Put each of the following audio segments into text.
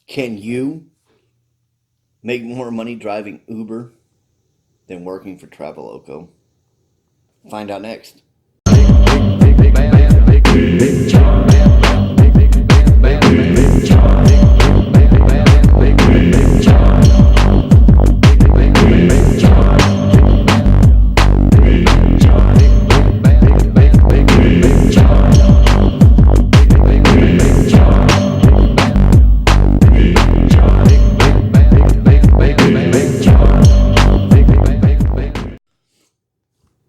Can you make more money driving Uber than working for Traveloko? Find out next.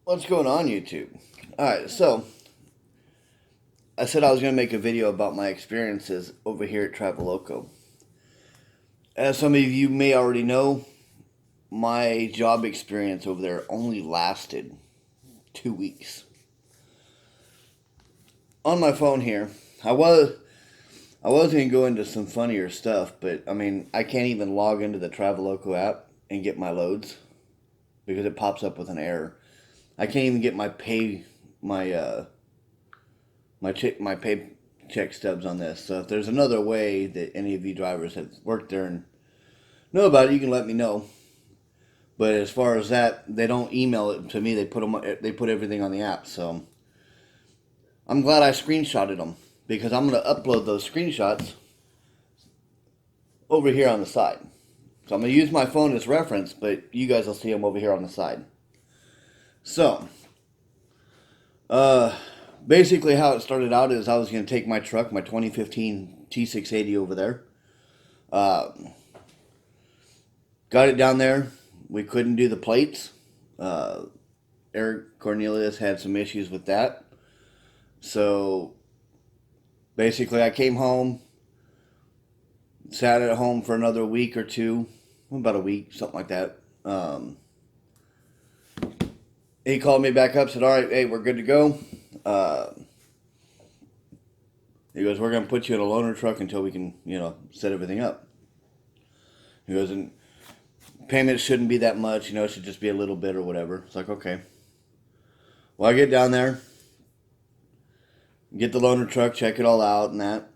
What's going on, YouTube? Alright, so I said I was going to make a video about my experiences over here at Traveloko. As some of you may already know, my job experience over there only lasted 2 weeks. On my phone here, I was going to go into some funnier stuff, but I mean, I can't even log into the Traveloko app and get my loads because it pops up with an error. I can't even get my paycheck stubs on this. So if there's another way that any of you drivers have worked there and know about it, you can let me know. But as far as that, they don't email it to me. They put everything on the app. So I'm glad I screenshotted them because I'm going to upload those screenshots over here on the side. So I'm going to use my phone as reference, but you guys will see them over here on the side. So, basically how it started out is I was going to take my truck, my 2015 T680 over there. Got it down there. We couldn't do the plates. Eric Cornelius had some issues with that. So, basically I came home, sat at home for another week or two, about a week, something like that. He called me back up, said, all right, hey, we're good to go. He goes, we're going to put you in a loaner truck until we can, set everything up. He goes, and payment shouldn't be that much, it should just be a little bit or whatever. It's like, okay. Well, I get down there, get the loaner truck, check it all out and that.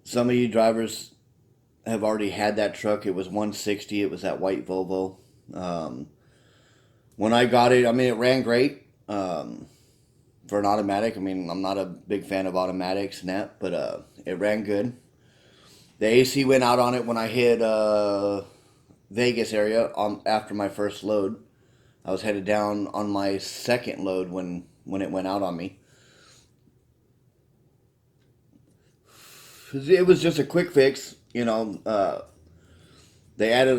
Some of you drivers have already had that truck. It was 160. It was that white Volvo. When I got it, I mean, it ran great for an automatic. I mean, I'm not a big fan of automatics and that, but it ran good. The AC went out on it when I hit Vegas area after my first load. I was headed down on my second load when it went out on me. It was just a quick fix, They added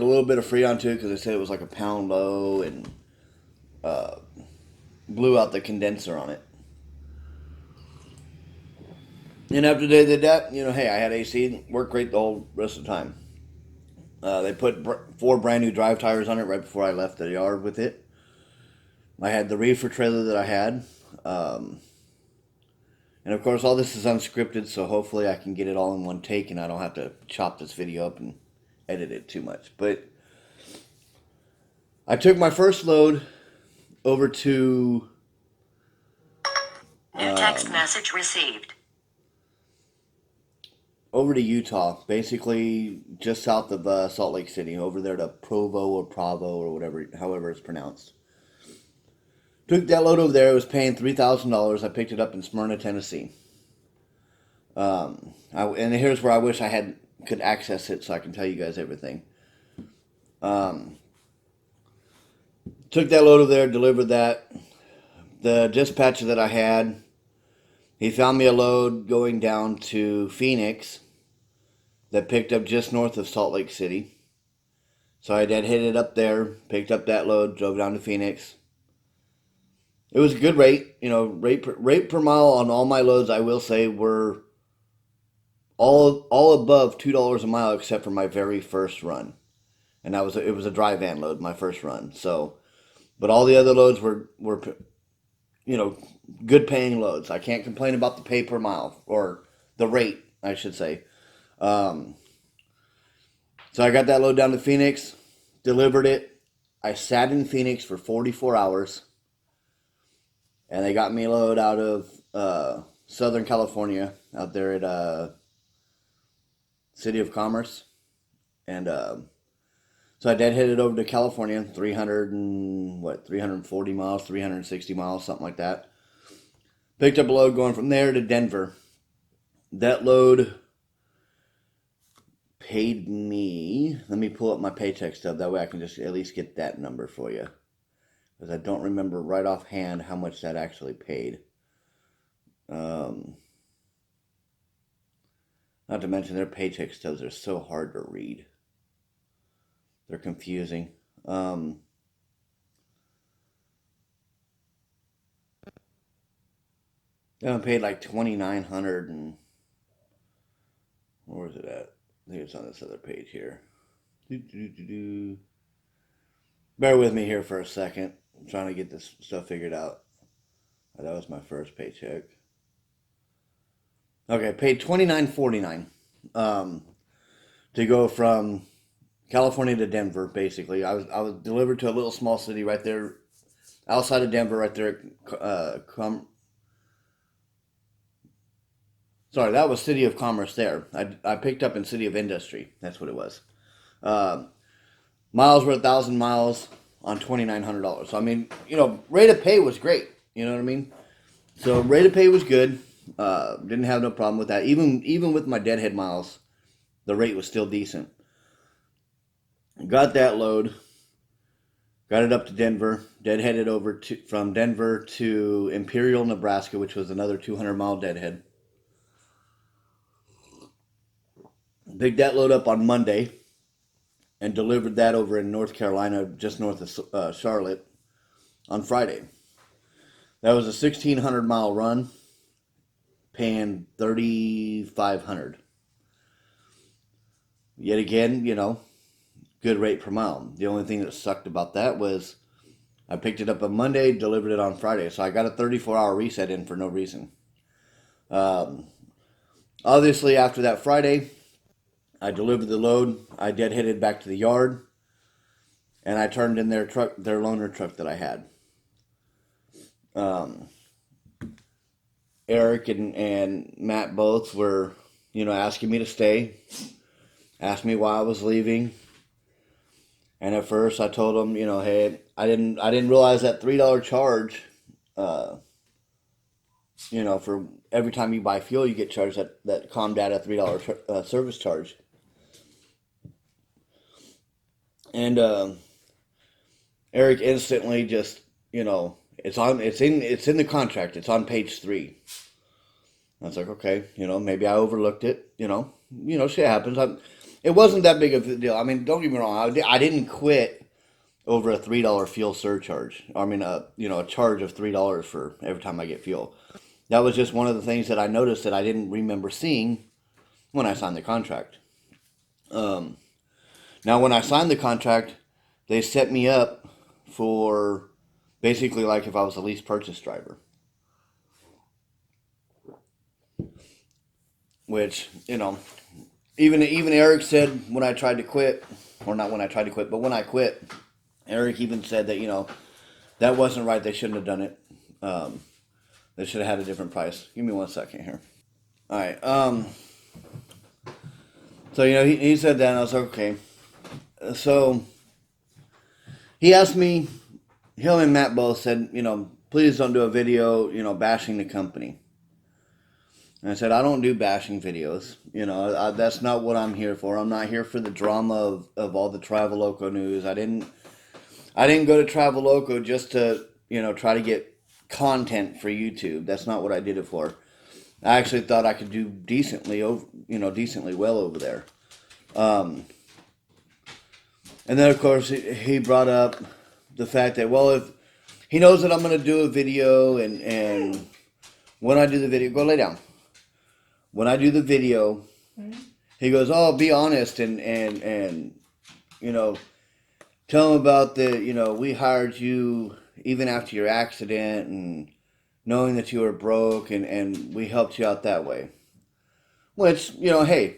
a little bit of Freon to it because they said it was like a pound low and blew out the condenser on it. And after they did that, hey, I had AC, worked great the whole rest of the time. They put 4 brand new drive tires on it right before I left the yard with it. I had the reefer trailer that I had. And of course, all this is unscripted, so hopefully I can get it all in one take and I don't have to chop this video up and edit it too much. But I took my first load over to... New text message received. Over to Utah, basically just south of Salt Lake City, over there to Provo or whatever, however it's pronounced. Took that load over there. I was paying $3,000. I picked it up in Smyrna, Tennessee. And here's where I wish I could access it so I can tell you guys everything. Took that load over there, delivered that. The dispatcher that I had, he found me a load going down to Phoenix that picked up just north of Salt Lake City. So I did hit it up there, picked up that load, drove down to Phoenix. It was a good rate, rate per mile on all my loads, I will say, were all above $2 a mile except for my very first run. And it was a dry van load, my first run. So, but all the other loads were good paying loads. I can't complain about the pay per mile, or the rate, I should say. So I got that load down to Phoenix, delivered it. I sat in Phoenix for 44 hours, and they got me a load out of Southern California, out there at City of Commerce, and so I deadheaded over to California, 340 miles, 360 miles, something like that. Picked up a load going from there to Denver. That load paid me. Let me pull up my paycheck stub. That way I can just at least get that number for you, because I don't remember right offhand how much that actually paid. Not to mention their paycheck stubs are so hard to read. They're confusing. They paid like 2,900 and where is it at? I think it's on this other page here. Bear with me here for a second. I'm trying to get this stuff figured out. That was my first paycheck. Okay, paid $29.49 to go from California to Denver. Basically, I was delivered to a little small city right there outside of Denver, right there. Sorry, that was City of Commerce there. I picked up in City of Industry. That's what it was. Miles were 1,000 miles on $2,900. So I mean, rate of pay was great. You know what I mean? So rate of pay was good. Didn't have no problem with that. Even with my deadhead miles, the rate was still decent. Got that load. Got it up to Denver. Deadheaded over from Denver to Imperial, Nebraska, which was another 200-mile deadhead. Picked that load up on Monday and delivered that over in North Carolina, just north of Charlotte, on Friday. That was a 1,600-mile run, paying $3,500. Yet again, good rate per mile. The only thing that sucked about that was I picked it up on Monday, delivered it on Friday, so I got a 34-hour reset in for no reason. Obviously, after that Friday, I delivered the load. I deadheaded back to the yard, and I turned in their loaner truck that I had. Eric and Matt both were, asking me to stay. Asked me why I was leaving, and at first I told them, hey, I didn't realize that $3 charge. For every time you buy fuel, you get charged that ComData $3 service charge. And Eric instantly just, it's in the contract. It's on page 3. I was like, okay, maybe I overlooked it. Shit happens. It wasn't that big of a deal. I mean, don't get me wrong. I didn't quit over a $3 fuel surcharge. I mean, a charge of $3 for every time I get fuel. That was just one of the things that I noticed that I didn't remember seeing when I signed the contract. Now, when I signed the contract, they set me up for basically like if I was a lease purchase driver. Which, even Eric said when I tried to quit, or not when I tried to quit, but when I quit, Eric even said that, that wasn't right. They shouldn't have done it. They should have had a different price. Give me 1 second here. All right. So, he said that, and I was like, okay. So, he asked me, him and Matt both said, please don't do a video, bashing the company. And I said, I don't do bashing videos. That's not what I'm here for. I'm not here for the drama of all the Traveloko news. I didn't go to Traveloko just to, try to get content for YouTube. That's not what I did it for. I actually thought I could do decently well over there. And then, of course, he brought up the fact that, well, if he knows that I'm going to do a video, and when I do the video, go lay down. When I do the video, he goes, oh, be honest, and tell him about we hired you even after your accident, and knowing that you were broke, and we helped you out that way. Which, hey,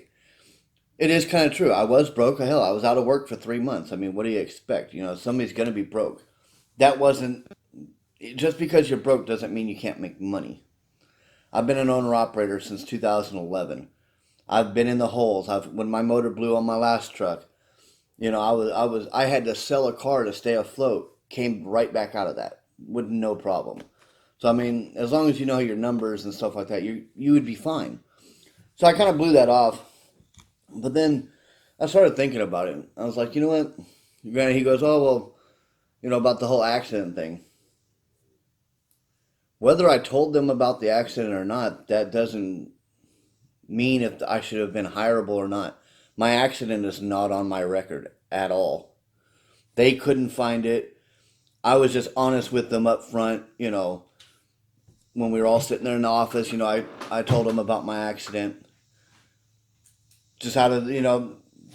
it is kind of true. I was broke. Hell, I was out of work for 3 months. I mean, what do you expect? Somebody's going to be broke. That wasn't... Just because you're broke doesn't mean you can't make money. I've been an owner-operator since 2011. I've been in the holes. When my motor blew on my last truck, I had to sell a car to stay afloat. Came right back out of that with no problem. So I mean, as long as you know your numbers and stuff like that, you would be fine. So I kind of blew that off. But then I started thinking about it. I was like, you know what? Granted, he goes, oh well, about the whole accident thing. Whether I told them about the accident or not, that doesn't mean if I should have been hireable or not. My accident is not on my record at all. They couldn't find it. I was just honest with them up front, when we were all sitting there in the office, I told them about my accident. Just out of,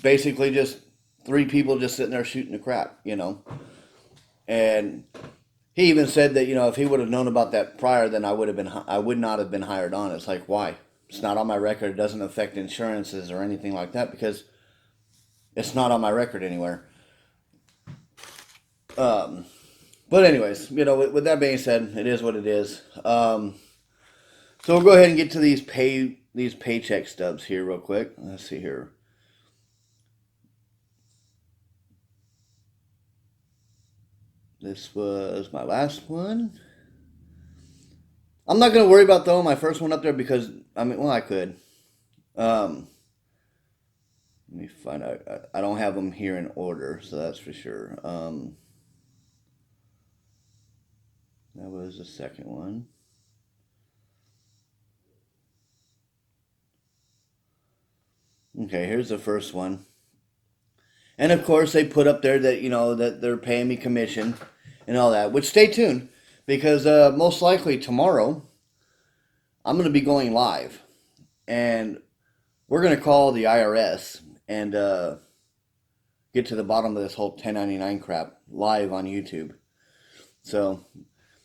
basically just three people just sitting there shooting the crap. And he even said that, if he would have known about that prior, then I would not have been hired on. It's like, why? It's not on my record. It doesn't affect insurances or anything like that because it's not on my record anywhere. But anyways, with that being said, it is what it is. So we'll go ahead and get to these paycheck stubs here real quick. Let's see here. This was my last one. I'm not going to worry about throwing my first one up there because, I could. Let me find out. I don't have them here in order, so that's for sure. That was the second one. Okay, here's the first one. And of course, they put up there that, that they're paying me commission and all that, which stay tuned because most likely tomorrow I'm going to be going live and we're going to call the IRS and get to the bottom of this whole 1099 crap live on YouTube. So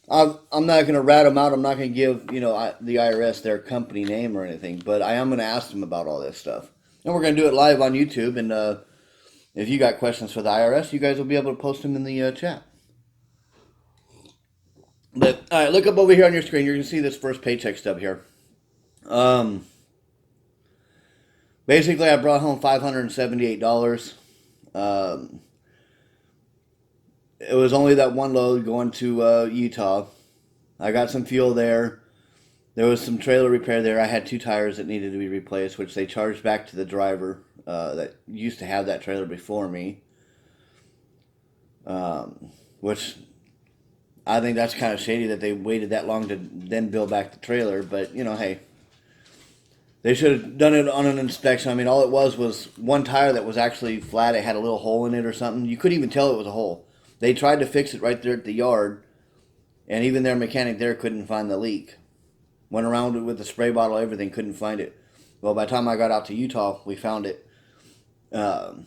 I'm not going to rat them out. I'm not going to give, the IRS their company name or anything, but I am going to ask them about all this stuff. And we're going to do it live on YouTube. And if you got questions for the IRS, you guys will be able to post them in the chat. But, all right, look up over here on your screen. You're going to see this first paycheck stub here. Basically, I brought home $578. It was only that one load going to Utah. I got some fuel there. There was some trailer repair there. I had 2 tires that needed to be replaced, which they charged back to the driver that used to have that trailer before me. Which I think that's kind of shady that they waited that long to then bill back the trailer. But, hey, they should have done it on an inspection. I mean, all it was one tire that was actually flat. It had a little hole in it or something. You couldn't even tell it was a hole. They tried to fix it right there at the yard, and even their mechanic there couldn't find the leak. Went around with the spray bottle, everything, couldn't find it. Well, by the time I got out to Utah, we found it. So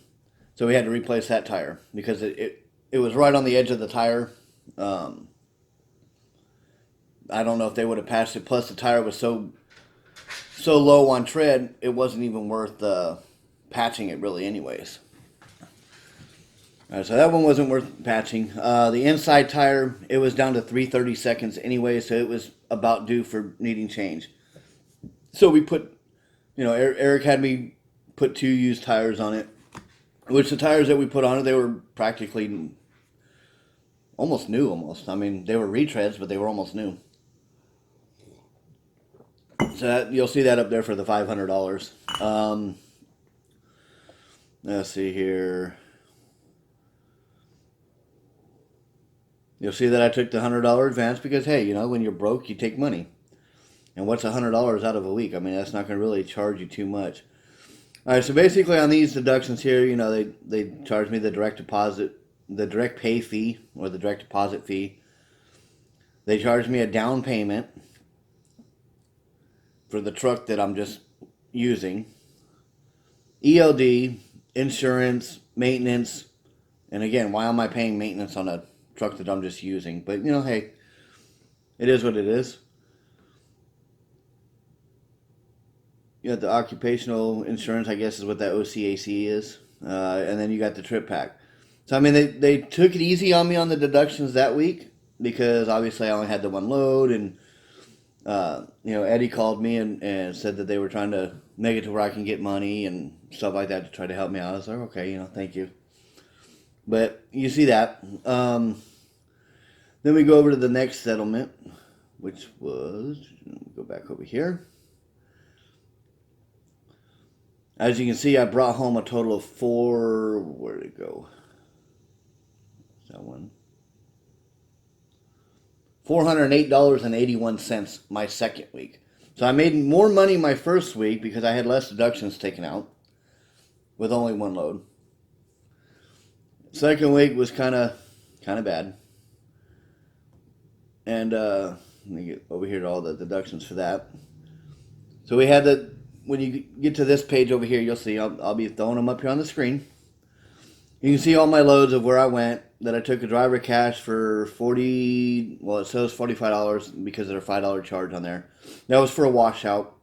we had to replace that tire because it was right on the edge of the tire. I don't know if they would have passed it. Plus, the tire was so low on tread, it wasn't even worth patching it really anyways. All right, so that one wasn't worth patching. The inside tire, it was down to 3/32 anyway, so it was about due for needing change. So we put, Eric had me put 2 used tires on it, which the tires that we put on it, they were practically almost new almost. I mean, they were retreads, but they were almost new. So you'll see that up there for the $500. Let's see here. You'll see that I took the $100 advance because, hey, when you're broke, you take money. And what's $100 out of a week? I mean, that's not going to really charge you too much. All right, so basically on these deductions here, they charge me the direct deposit, the direct pay fee, or the direct deposit fee. They charge me a down payment for the truck that I'm just using. ELD, insurance, maintenance, and again, why am I paying maintenance on a truck that I'm just using? But, hey, it is what it is. You got the occupational insurance, I guess is what that OCAC is. And then you got the trip pack. So, I mean, they took it easy on me on the deductions that week because obviously I only had the one load. And, Eddie called me and said that they were trying to make it to where I can get money and stuff like that to try to help me out. I was like, okay, thank you. But you see that. Then we go over to the next settlement, which was, go back over here. As you can see, I brought home a total of where did it go? That one. $408.81 my second week. So I made more money my first week because I had less deductions taken out with only one load. Second week was kind of bad. And let me get over here to all the deductions for that. So we had when you get to this page over here, you'll see, I'll be throwing them up here on the screen. You can see all my loads of where I went, that I took a driver cash for it says $45 because of their $5 charge on there. That was for a washout.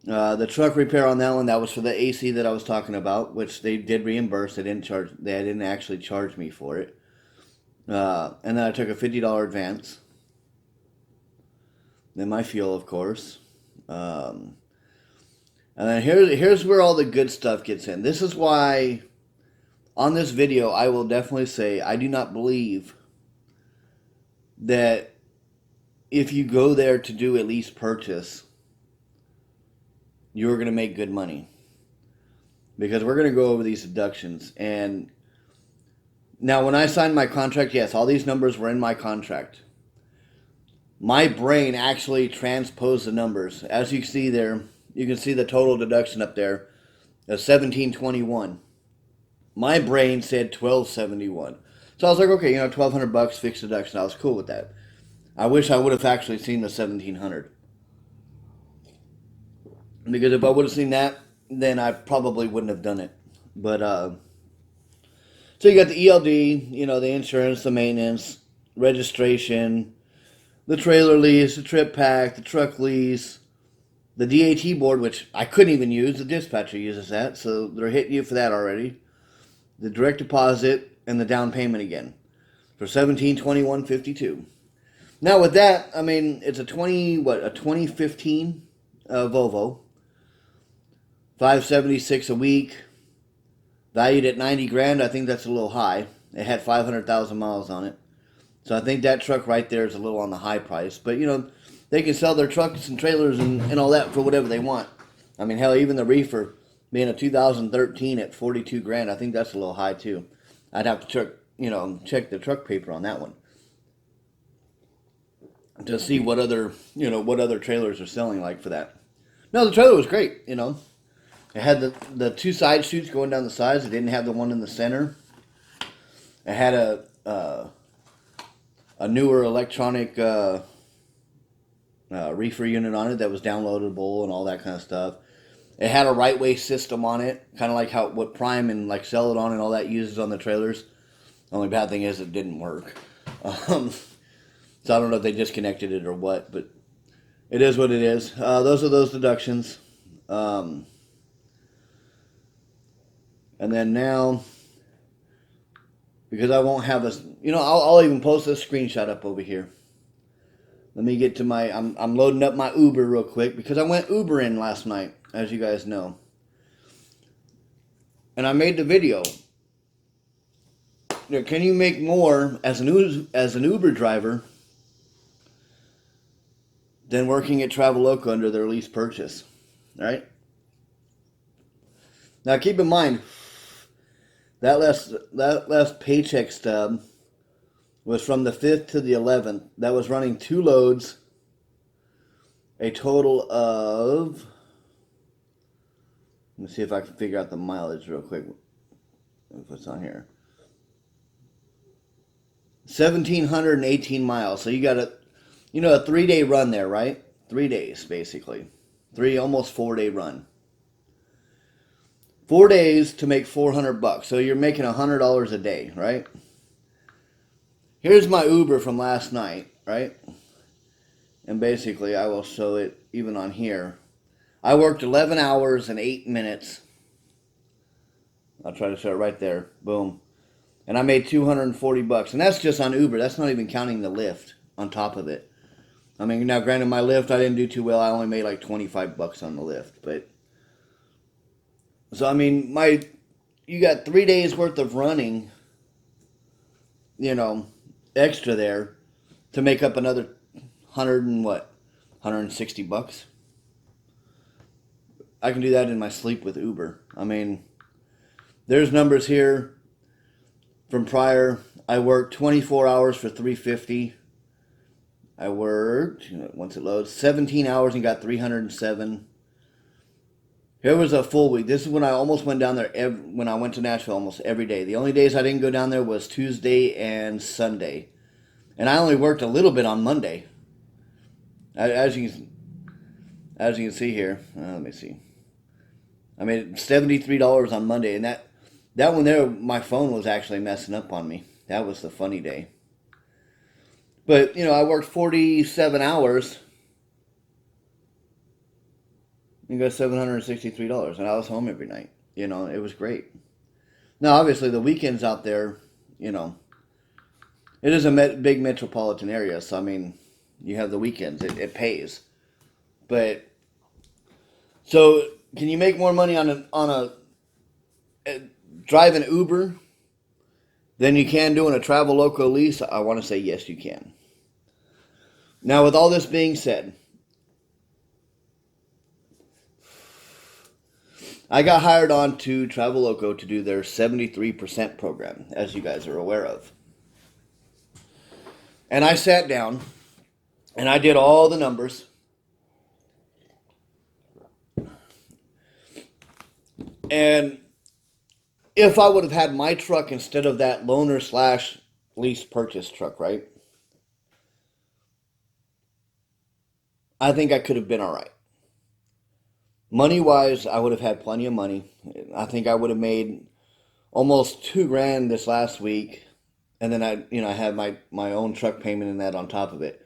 The truck repair on that one, that was for the AC that I was talking about, which they did reimburse. They didn't actually charge me for it. And then I took a $50 advance. Then my fuel, of course. And then here's where all the good stuff gets in. This is why on this video I will definitely say I do not believe that if you go there to do a lease purchase, you're going to make good money. Because we're going to go over these deductions. And now when I signed my contract, yes, all these numbers were in my contract. My brain actually transposed the numbers. As you see there, you can see the total deduction up there of $1,721. My brain said $1,271. So I was like, okay, $1,200 fixed deduction. I was cool with that. I wish I would have actually seen the $1,700. Because if I would have seen that, then I probably wouldn't have done it. But, so you got the ELD, the insurance, the maintenance, registration, the trailer lease, the trip pack, the truck lease, the DAT board, which I couldn't even use. The dispatcher uses that, so they're hitting you for that already. The direct deposit and the down payment again for $1,721.52. Now with that, I mean, it's a 2015 Volvo, $576 a week, valued at $90,000. I think that's a little high. It had 500,000 miles on it, so I think that truck right there is a little on the high price. But they can sell their trucks and trailers and all that for whatever they want. I mean, hell, even the reefer being a 2013 at $42,000, I think that's a little high too. I'd have to check the truck paper on that one to see what other trailers are selling like for that. No, the trailer was great. It had the two side chutes going down the sides. It didn't have the one in the center. It had a newer electronic reefer unit on it that was downloadable and all that kind of stuff. It had a right way system on it, kind of like what Prime and like Sell It On and all that uses on the trailers. The only bad thing is it didn't work. So I don't know if they disconnected it or what, but it is what it is. Those are those deductions. And then now, because I won't have this, I'll even post this screenshot up over here. Let me get to I'm loading up my Uber real quick because I went Ubering last night, as you guys know. And I made the video. Can you make more as an Uber driver than working at Traveloko under their lease purchase? All right? Now keep in mind, that last paycheck stub was from the 5th to the 11th. That was running 2 loads, a total of, let me see if I can figure out the mileage real quick, if it's on here. 1,718 miles. So you got a 3-day run there, right? 3 days, basically. Almost 4-day run. 4 days to make $400. So you're making $100 a day, right? Here's my Uber from last night, right? And basically, I will show it even on here. I worked 11 hours and 8 minutes. I'll try to show it right there. Boom. And I made $240. And that's just on Uber. That's not even counting the Lyft on top of it. I mean, now granted, my Lyft, I didn't do too well. I only made like $25 on the Lyft. But So I mean, you got 3 days worth of running, you know, extra there to make up another hundred and what, $160. I can do that in my sleep with Uber. I mean, there's numbers here from prior. I worked 24 hours for 350. I worked, once it loads, 17 hours and got 307. Here was a full week. This is when I almost went down there when I went to Nashville almost every day. The only days I didn't go down there was Tuesday and Sunday. And I only worked a little bit on Monday. As you can see here, let me see. I made $73 on Monday, and that one there, my phone was actually messing up on me. That was the funny day. But I worked 47 hours and got $763, and I was home every night. It was great. Now, obviously, the weekends out there, it is a big metropolitan area, so I mean, you have the weekends. It pays. But so, can you make more money on a driving Uber than you can doing a Traveloko lease? I want to say yes, you can. Now, with all this being said, I got hired on to Traveloko to do their 73% program, as you guys are aware of. And I sat down and I did all the numbers. And if I would have had my truck instead of that loaner / lease purchase truck, right? I think I could have been all right. Money wise, I would have had plenty of money. I think I would have made almost $2,000 this last week. And then I had my own truck payment and that on top of it.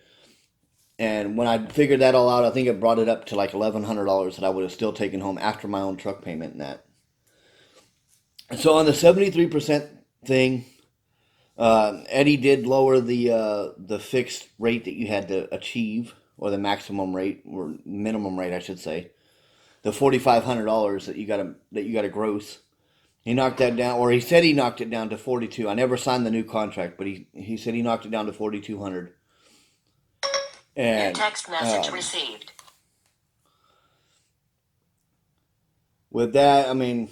And when I figured that all out, I think it brought it up to like $1,100 that I would have still taken home after my own truck payment and that. So on the 73% thing, Eddie did lower the fixed rate that you had to achieve, or the maximum rate, or minimum rate, I should say, the $4,500 that you got to gross. He knocked that down, or he said he knocked it down to 42. I never signed the new contract, but he said he knocked it down to 4,200. And new text message received. With that, I mean,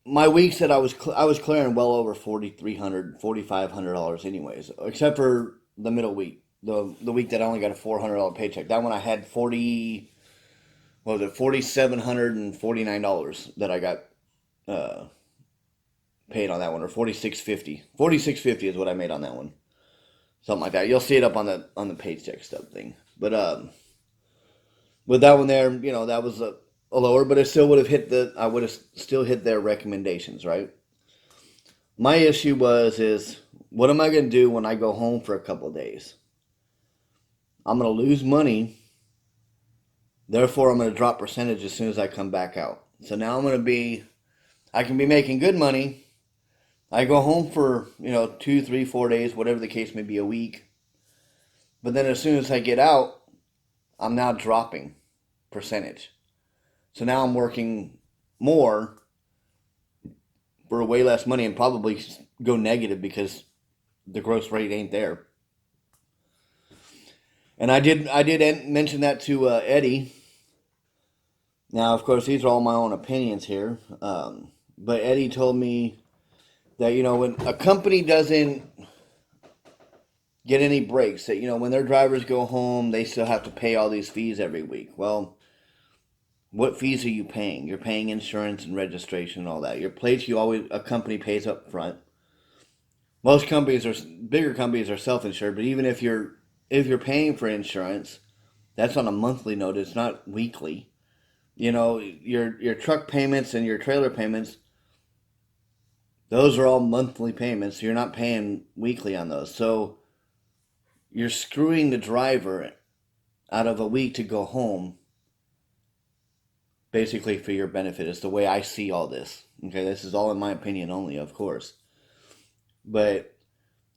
my weeks that I was clearing well over $4,300, $4,500 anyways, except for the middle week, the week that I only got a $400 paycheck. That one I had $4,749 that I got paid on that one, or $4,650. $4,650 is what I made on that one, something like that. You'll see it up on the paycheck stub thing. But with that one there, that was a lower, but it still would have I would have still hit their recommendations, right? My issue is what am I going to do when I go home for a couple of days? I'm going to lose money. Therefore, I'm going to drop percentage as soon as I come back out. So now I can be making good money. I go home for, 2, 3, 4 days, whatever the case may be, a week. But then as soon as I get out, I'm now dropping percentage. So now I'm working more for way less money and probably go negative because the gross rate ain't there. And I did mention that to Eddie. Now, of course, these are all my own opinions here. But Eddie told me that, when a company doesn't get any breaks, that, when their drivers go home, they still have to pay all these fees every week. Well, what fees are you paying? You're paying insurance and registration and all that. Your plates, a company pays up front. Most bigger companies are self-insured, but even if you're paying for insurance, that's on a monthly note. It's not weekly. Your truck payments and your trailer payments, those are all monthly payments. So you're not paying weekly on those. So you're screwing the driver out of a week to go home, basically for your benefit. It's the way I see all this. Okay, this is all in my opinion only, of course. But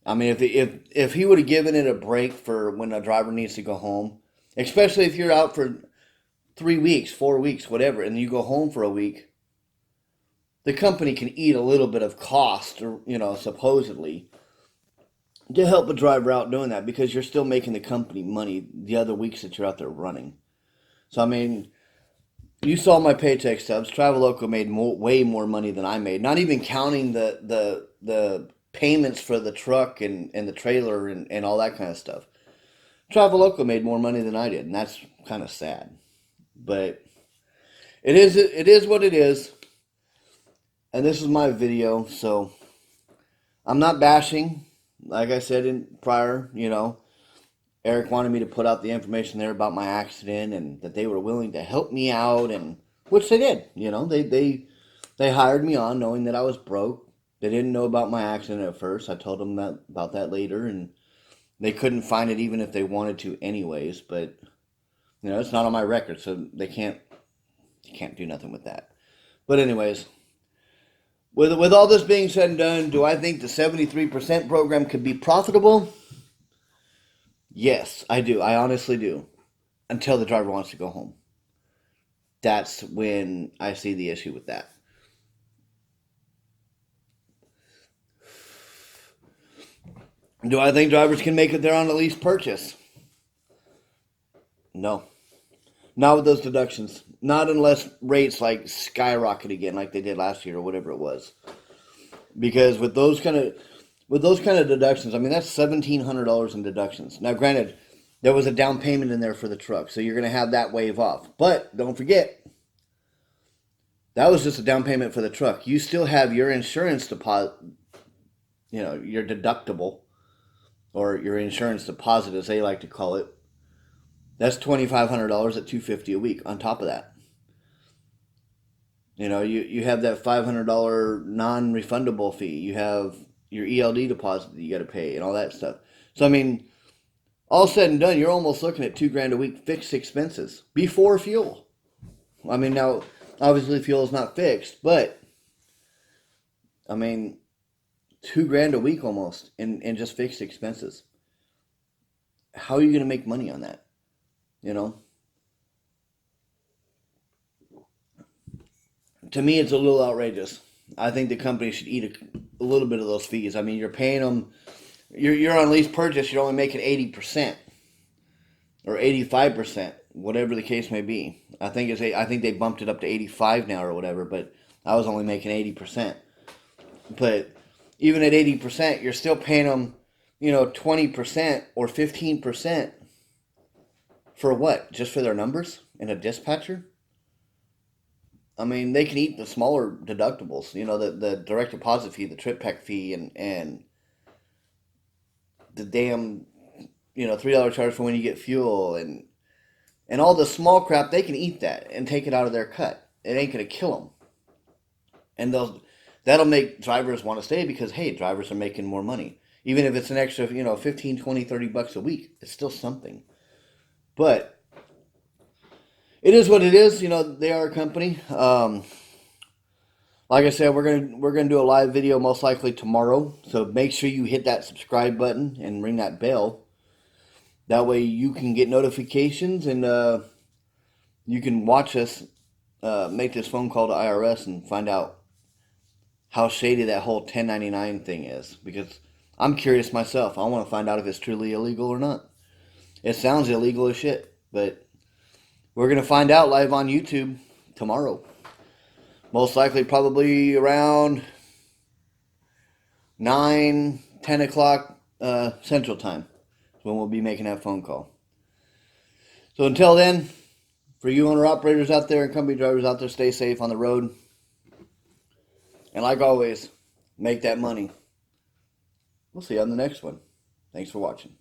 I mean, if he would have given it a break for when a driver needs to go home, especially if you're out for 3 weeks, 4 weeks, whatever, and you go home for a week, the company can eat a little bit of cost, or supposedly, to help a driver out doing that, because you're still making the company money the other weeks that you're out there running. So I mean, you saw my paycheck stubs. Traveloko made way more money than I made, not even counting the payments for the truck and the trailer and all that kind of stuff. Traveloko made more money than I did, and that's kind of sad. But it is what it is. And this is my video, so I'm not bashing. Like I said in prior, Eric wanted me to put out the information there about my accident, and that they were willing to help me out, and which they did. They hired me on knowing that I was broke. They didn't know about my accident at first. I told them about that later, and they couldn't find it even if they wanted to anyways. But it's not on my record, so they can't do nothing with that. But anyways, with all this being said and done, do I think the 73% program could be profitable? Yes, I do. I honestly do. Until the driver wants to go home. That's when I see the issue with that. Do I think drivers can make it there on a lease purchase? No. Not with those deductions. Not unless rates skyrocket again like they did last year or whatever it was. Because with those kind of deductions, I mean, that's $1,700 in deductions. Now, granted, there was a down payment in there for the truck, so you're going to have that waive off. But don't forget, that was just a down payment for the truck. You still have your insurance deposit, your deductible, or your insurance deposit, as they like to call it. That's $2,500 at $250 a week on top of that. You have that $500 non-refundable fee. You have your ELD deposit that you got to pay and all that stuff. So, I mean, all said and done, you're almost looking at $2,000 a week fixed expenses before fuel. I mean, now, obviously fuel is not fixed, but, I mean, $2,000 a week almost in just fixed expenses. How are you going to make money on that? To me, it's a little outrageous. I think the company should eat a little bit of those fees. I mean, you're paying them. You're on lease purchase. You're only making 80% or 85%, whatever the case may be. I think they bumped it up to 85 now or whatever. But I was only making 80%. But even at 80%, you're still paying them, 20% or 15% for what? Just for their numbers and a dispatcher? I mean, they can eat the smaller deductibles, the direct deposit fee, the trip pack fee, and the damn, $3 charge for when you get fuel, and all the small crap. They can eat that and take it out of their cut. It ain't going to kill them. And that'll make drivers want to stay because, hey, drivers are making more money. Even if it's an extra, 15, 20, 30 bucks a week, it's still something. But it is what it is. They are a company. Like I said, we're gonna do a live video most likely tomorrow. So make sure you hit that subscribe button and ring that bell. That way you can get notifications and you can watch us make this phone call to IRS and find out how shady that whole 1099 thing is. Because I'm curious myself. I want to find out if it's truly illegal or not. It sounds illegal as shit, but we're going to find out live on YouTube tomorrow. Most likely probably around 9, 10 o'clock Central Time is when we'll be making that phone call. So until then, for you owner-operators out there and company drivers out there, stay safe on the road. And like always, make that money. We'll see you on the next one. Thanks for watching.